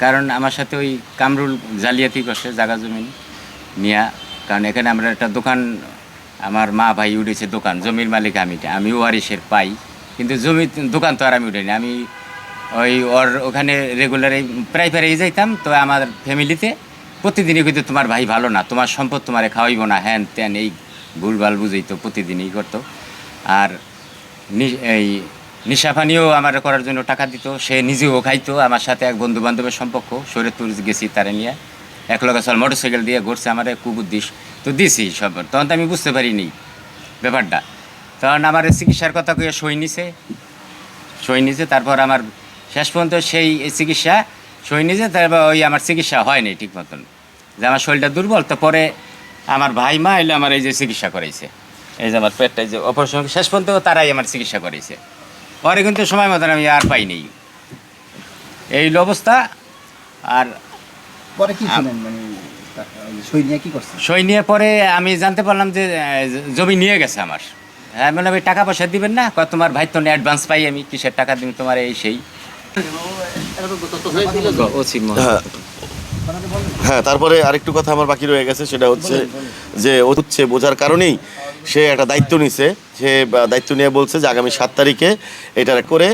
কারণ আমার সাথে ওই কামরুল জালিয়াতি করছে জায়গা জমি নিয়া। কারণ এখানে আমরা একটা দোকান, আমার মা ভাই উঠেছে দোকান, জমির মালিক আমি ওয়ারিশের পাই, কিন্তু জমি দোকান তো আর আমি উঠাইনি। আমি ওই ওর ওখানে রেগুলার প্রায় যাইতাম। তো আমার ফ্যামিলিতে প্রতিদিনই কিন্তু তোমার ভাই ভালো না, তোমার সম্পদ তোমারে খাওয়াইব না, হ্যান ত্যান এই ভুলভাল বুঝাইতো, প্রতিদিনই করতো। আর এই নিশাপানিও আমার করার জন্য টাকা দিত, সে নিজেও খাইতো। আমার সাথে এক বন্ধু বান্ধবের সম্পর্ক, শরীরপুর গেছি তারা নিয়ে, এক লগে চল মোটরসাইকেল দিয়ে ঘুরছে আমার কুবুদ্দিস। তো দিছি সব, তখন তো আমি বুঝতে পারিনি ব্যাপারটা। তখন আমার চিকিৎসার কথা কয়ে সই নিছে। তারপর আমার শেষ পর্যন্ত সেই চিকিৎসা সই নিছে। তারপর ওই আমার চিকিৎসা হয়নি ঠিক মতন, যে আমার শরীরটা দুর্বল। তো পরে আমার ভাই মা এলে আমার এই যে চিকিৎসা করাইছে, এই যে আমার পেটটা যে অপারেশন, শেষ পর্যন্ত তারাই আমার চিকিৎসা করেছে। পরে কিন্তু সময় মতন আমি আর পাইনি, এই অবস্থা। আর পরে কি শুনেন, মানে সই নিয়ে কি করছে? সই নিয়ে পরে আমি জানতে পারলাম যে জমি নিয়ে গেছে আমার। হ্যাঁ, মানে আমি টাকা পয়সা দিবেন না, তোমার ভাই তো অ্যাডভান্স পাই, আমি কিসের টাকা দিন তোমার, এই সেই। হ্যাঁ, তারপরে আরেকটু কথা আমার বাকি রয়ে গেছে, সেটা হচ্ছে যে ও হচ্ছে বোঝার কারণেই সে একটা দায়িত্ব নিছে। সে দায়িত্ব নিয়ে বলছে যে আগামী 7 তারিখে এটা করে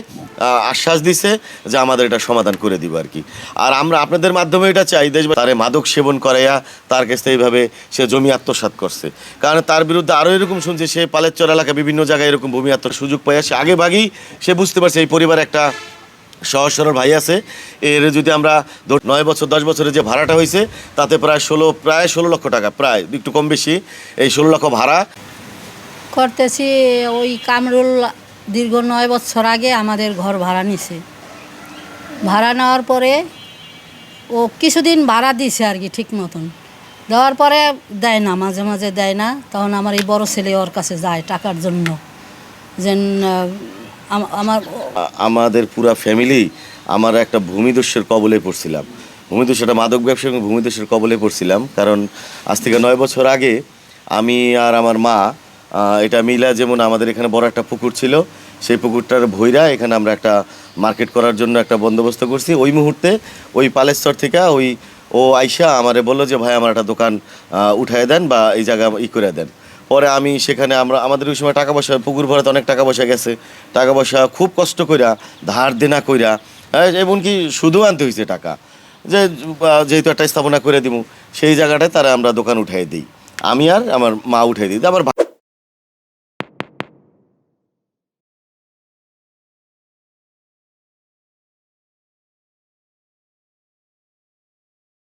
আশ্বাস দিছে যে আমাদের এটা সমাধান করে দিব আর কি। আর আমরা আপনাদের মাধ্যমে এটা চাই, দেশ তারে মাদক সেবন করাইয়া তার কাছ থেকে এইভাবে সে জমি আত্মসাৎ করছে। কারণ তার বিরুদ্ধে আরও এরকম শুনছে, সে পালেরচর এলাকা বিভিন্ন জায়গায় এরকম ভূমি আত্মসাৎ সুযোগ পাইয়া সে আগে ভাগেই সে বুঝতে পারছে এই পরিবারে একটা সহজ সরল ভাই আছে। এর যদি আমরা 9 বছর 10 বছরের যে ভাড়াটা হয়েছে তাতে প্রায় 16 লক্ষ টাকা, প্রায় একটু কম বেশি, এই 16 লক্ষ ভাড়া করতেছি। ওই কামরুল দীর্ঘ 9 বছর আগে আমাদের ঘর ভাড়া নিছে। ভাড়া নেওয়ার পরে ও কিছুদিন ভাড়া দিছে আর কি ঠিক মতন, দেওয়ার পরে দেয় না, মাঝে মাঝে দেয় না। তখন আমার এই বড় ছেলে ওর কাছে যায় টাকার জন্য, যেন আমাদের পুরা ফ্যামিলি আমার একটা ভূমিদস্যুর কবলে পড়ছিলাম। ভূমিদস্যু, একটা মাদক ব্যবসা এবং ভূমিদস্যুর কবলে পড়ছিলাম। কারণ আজ থেকে 9 বছর আগে আমি আর আমার মা এটা মিলা, যেমন আমাদের এখানে বড় একটা পুকুর ছিল, সেই পুকুরটার ভৈরা এখানে আমরা একটা মার্কেট করার জন্য একটা বন্দোবস্ত করছি। ওই মুহূর্তে ওই পালেশ্বর থেকে ও আইসা আমারে বললো যে ভাই আমার একটা দোকান উঠায় দেন বা এই জায়গা করে দেন। পরে আমি সেখানে আমাদের ওই সময় টাকা পয়সা, পুকুর ভরাতে অনেক টাকা পয়সা গেছে, টাকা পয়সা খুব কষ্ট কইরা ধার দেনা কইরা, এমনকি শুধু আনতে হয়েছে টাকা, যে যেহেতু একটা স্থাপনা করে দিব, সেই জায়গাটায় তারা আমরা দোকান উঠাই দিই, আমি আর আমার মা উঠাই দিই। আবার